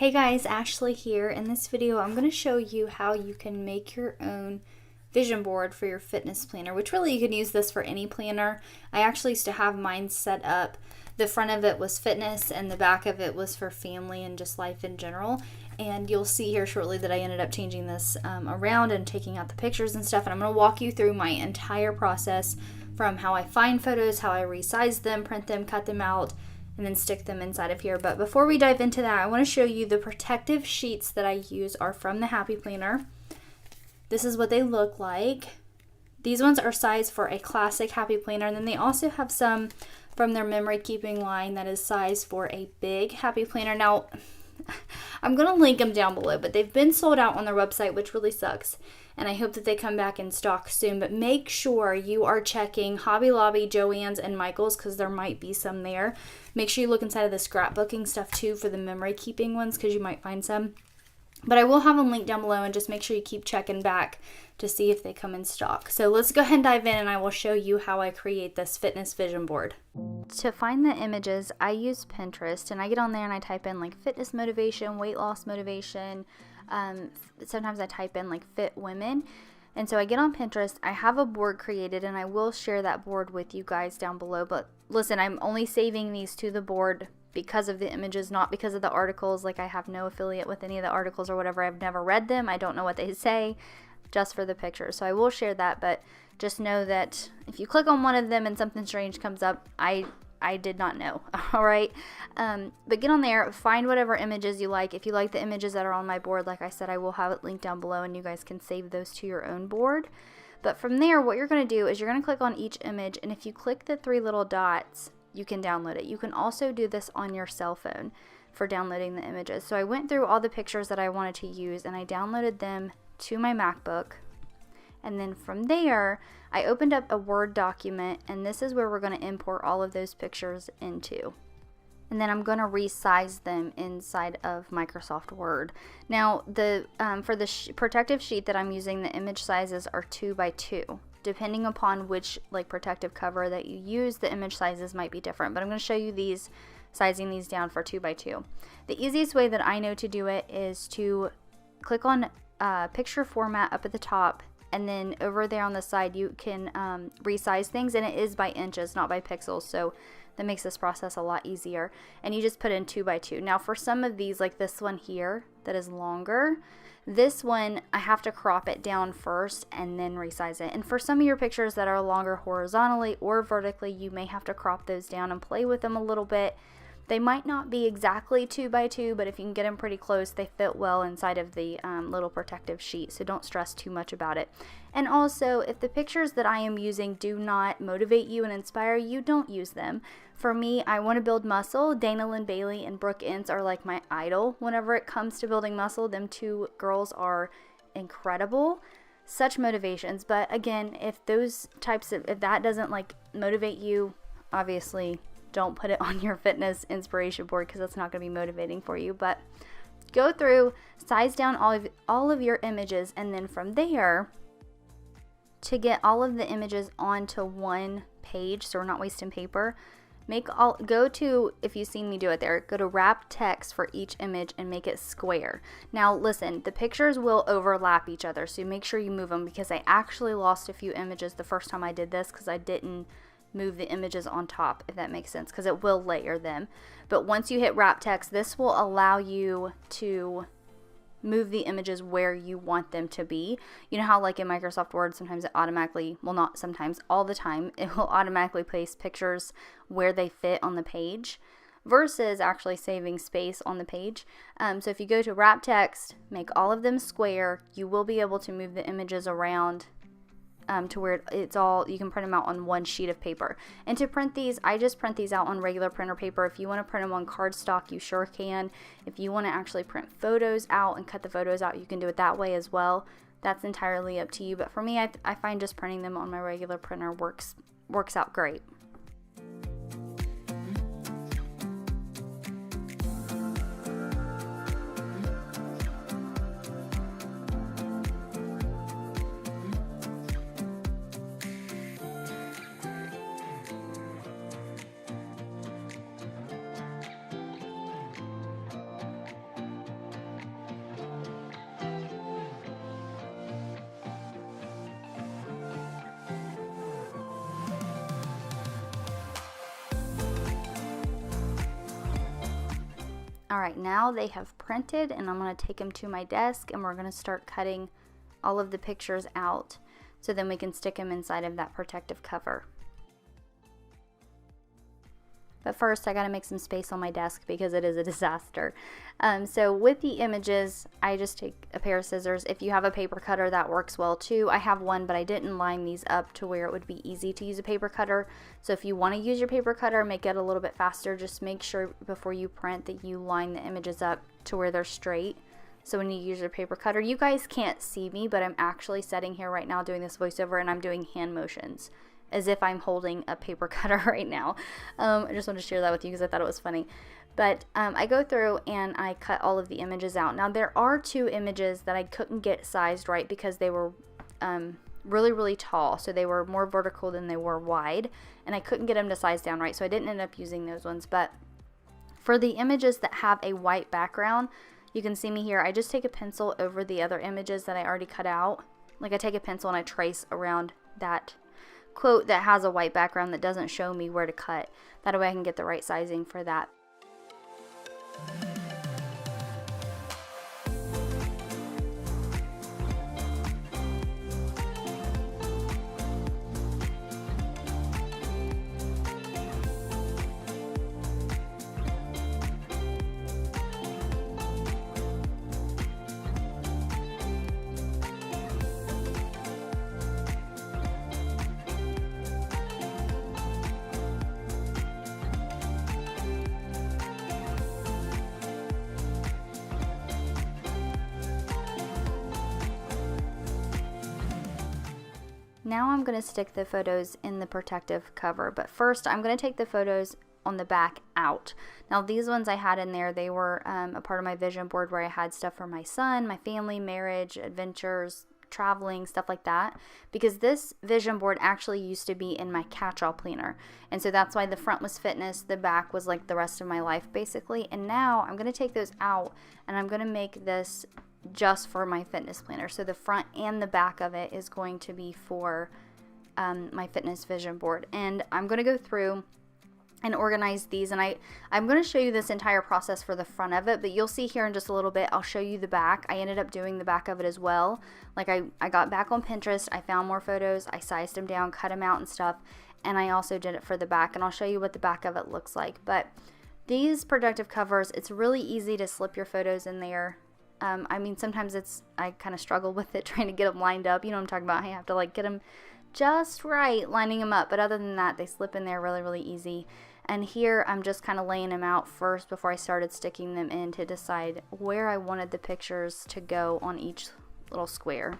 Hey guys, Ashley here. In this video, I'm going to show you how you can make your own vision board for your fitness planner, which really you can use this for any planner. I actually used to have mine set up. The front of it was fitness and the back of it was for family and just life in general. And you'll see here shortly that I ended up changing this around and taking out the pictures and stuff. And I'm going to walk you through my entire process from how I find photos, how I resize them, print them, cut them out, and then stick them inside of here. But before we dive into that, I want to show you the protective sheets that I use are from the Happy Planner. This is what they look like. These ones are sized for a classic Happy Planner, and then they also have some from their memory keeping line that is sized for a big Happy Planner. Now, I'm going to link them down below, but they've been sold out on their website, which really sucks. And I hope that they come back in stock soon. But make sure you are checking Hobby Lobby, Joann's, and Michael's because there might be some there. Make sure you look inside of the scrapbooking stuff too for the memory keeping ones because you might find some. But I will have them linked down below, and just make sure you keep checking back to see if they come in stock. So let's go ahead and dive in, and I will show you how I create this fitness vision board. To find the images, I use Pinterest, and I get on there and I type in like fitness motivation, weight loss motivation. Sometimes I type in like fit women. And so I get on Pinterest, I have a board created, and I will share that board with you guys down below. But listen, I'm only saving these to the board because of the images, not because of the articles. Like, I have no affiliate with any of the articles or whatever. I've never read them. I don't know what they say, just for the pictures. So I will share that, but just know that if you click on one of them and something strange comes up, I did not know. All right. But get on there, find whatever images you like. If you like the images that are on my board, like I said, I will have it linked down below, and you guys can save those to your own board. But from there, what you're going to do is you're going to click on each image, and if you click the three little dots, you can download it. You can also do this on your cell phone for downloading the images. So I went through all the pictures that I wanted to use, and I downloaded them to my MacBook. And then from there, I opened up a Word document, and this is where we're going to import all of those pictures into. And then I'm going to resize them inside of Microsoft Word. Now, for the protective sheet that I'm using, the image sizes are 2 by 2. Depending upon which protective cover that you use, the image sizes might be different. But I'm going to show you these, sizing these down for 2 by 2. The easiest way that I know to do it is to click on picture format up at the top, and then over there on the side you can resize things, and it is by inches, not by pixels, so that makes this process a lot easier. And you just put in 2 by 2. Now for some of these, like this one here that is longer, this one I have to crop it down first and then resize it. And for some of your pictures that are longer horizontally or vertically, you may have to crop those down and play with them a little bit. They might not be exactly 2 by 2, but if you can get them pretty close, they fit well inside of the little protective sheet, so don't stress too much about it. And also, if the pictures that I am using do not motivate you and inspire you, don't use them. For me, I want to build muscle. Dana Lynn Bailey and Brooke Ince are like my idol whenever it comes to building muscle. Them two girls are incredible. Such motivations. But again, if that doesn't motivate you, obviously don't put it on your fitness inspiration board because that's not going to be motivating for you. But go through, size down all of your images, and then from there, to get all of the images onto one page so we're not wasting paper, if you've seen me do it there, go to wrap text for each image and make it square. Now listen, the pictures will overlap each other, so make sure you move them, because I actually lost a few images the first time I did this because I didn't move the images on top, if that makes sense, because it will layer them. But once you hit wrap text, this will allow you to move the images where you want them to be. You know how like in Microsoft Word, sometimes it automatically, well, not sometimes, all the time, it will automatically place pictures where they fit on the page versus actually saving space on the page. So if you go to wrap text, make all of them square, you will be able to move the images around to where it's all, you can print them out on one sheet of paper. And to print these, I just print these out on regular printer paper. If you want to print them on cardstock, you sure can. If you want to actually print photos out and cut the photos out, you can do it that way as well. That's entirely up to you. But for me, I find just printing them on my regular printer works out great. All right, now they have printed, and I'm going to take them to my desk, and we're going to start cutting all of the pictures out so then we can stick them inside of that protective cover. But first, I got to make some space on my desk because it is a disaster. So with the images, I just take a pair of scissors. If you have a paper cutter, that works well too. I have one, but I didn't line these up to where it would be easy to use a paper cutter. So if you want to use your paper cutter, make it a little bit faster. Just make sure before you print that you line the images up to where they're straight. So when you use your paper cutter, you guys can't see me, but I'm actually sitting here right now doing this voiceover, and I'm doing hand motions as if I'm holding a paper cutter right now. I just wanted to share that with you because I thought it was funny. But I go through and I cut all of the images out. Now there are 2 images that I couldn't get sized right because they were really, really tall. So they were more vertical than they were wide, and I couldn't get them to size down right. So I didn't end up using those ones. But for the images that have a white background, you can see me here. I just take a pencil over the other images that I already cut out. Like I take a pencil and I trace around that quote that has a white background that doesn't show me where to cut. That way I can get the right sizing for that. Now I'm going to stick the photos in the protective cover, but first I'm going to take the photos on the back out. Now these ones I had in there, they were a part of my vision board where I had stuff for my son, my family, marriage, adventures, traveling, stuff like that, because this vision board actually used to be in my catch-all planner, and so that's why the front was fitness, the back was like the rest of my life basically. And now I'm going to take those out and I'm going to make this just for my fitness planner. So the front and the back of it is going to be for my fitness vision board, and I'm going to go through and organize these, and I'm going to show you this entire process for the front of it, but you'll see here in just a little bit I'll show you the back. I ended up doing the back of it as well. Like I got back on Pinterest, I found more photos, I sized them down, cut them out and stuff, and I also did it for the back, and I'll show you what the back of it looks like. But these protective covers, it's really easy to slip your photos in there. I mean, sometimes I kind of struggle with it trying to get them lined up. You know what I'm talking about? I have to like get them just right, lining them up. But other than that, they slip in there really, really easy. And here I'm just kind of laying them out first before I started sticking them in to decide where I wanted the pictures to go on each little square.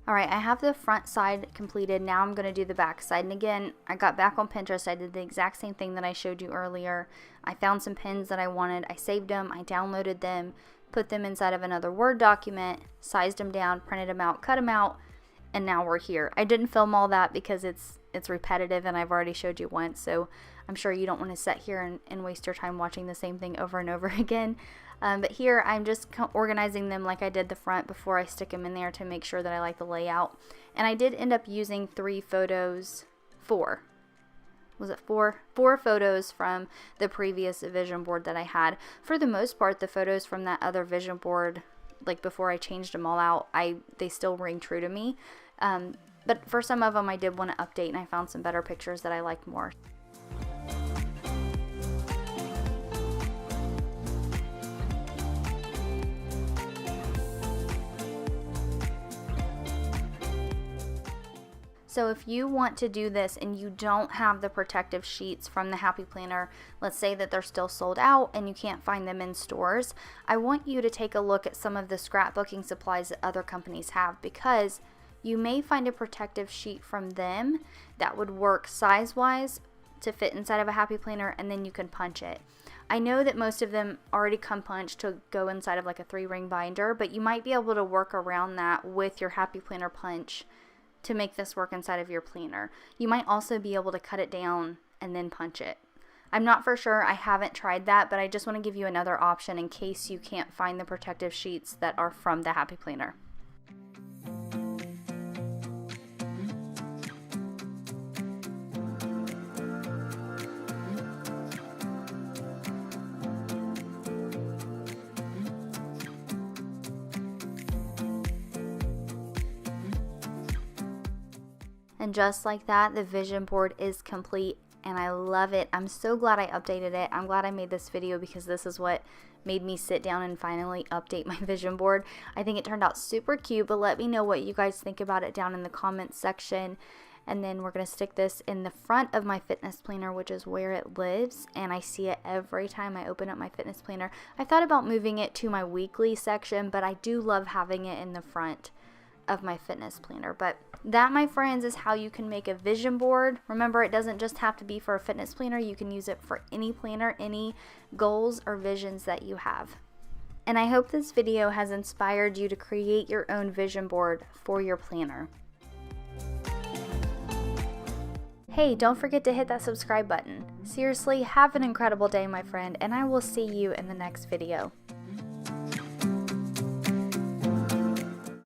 Alright, I have the front side completed. Now I'm going to do the back side. And again, I got back on Pinterest. I did the exact same thing that I showed you earlier. I found some pins that I wanted. I saved them. I downloaded them, put them inside of another Word document, sized them down, printed them out, cut them out, and now we're here. I didn't film all that because it's repetitive and I've already showed you once, so I'm sure you don't want to sit here and waste your time watching the same thing over and over again. But here I'm just organizing them like I did the front before I stick them in there to make sure that I like the layout. And I did end up using 4 photos from the previous vision board that I had. For the most part, the photos from that other vision board, like before I changed them all out, they still ring true to me. But for some of them I did want to update, and I found some better pictures that I liked more. So if you want to do this and you don't have the protective sheets from the Happy Planner, let's say that they're still sold out and you can't find them in stores, I want you to take a look at some of the scrapbooking supplies that other companies have, because you may find a protective sheet from them that would work size-wise to fit inside of a Happy Planner, and then you can punch it. I know that most of them already come punched to go inside of like a 3-ring binder, but you might be able to work around that with your Happy Planner punch to make this work inside of your planner. You might also be able to cut it down and then punch it. I'm not for sure, I haven't tried that, but I just want to give you another option in case you can't find the protective sheets that are from the Happy Planner. And just like that, the vision board is complete and I love it. I'm so glad I updated it. I'm glad I made this video because this is what made me sit down and finally update my vision board. I think it turned out super cute, but let me know what you guys think about it down in the comments section. And then we're going to stick this in the front of my fitness planner, which is where it lives, and I see it every time I open up my fitness planner. I thought about moving it to my weekly section, but I do love having it in the front of my fitness planner. But that, my friends, is how you can make a vision board. Remember, it doesn't just have to be for a fitness planner. You can use it for any planner, any goals or visions that you have. And I hope this video has inspired you to create your own vision board for your planner. Hey, don't forget to hit that subscribe button. Seriously, have an incredible day, my friend, and I will see you in the next video.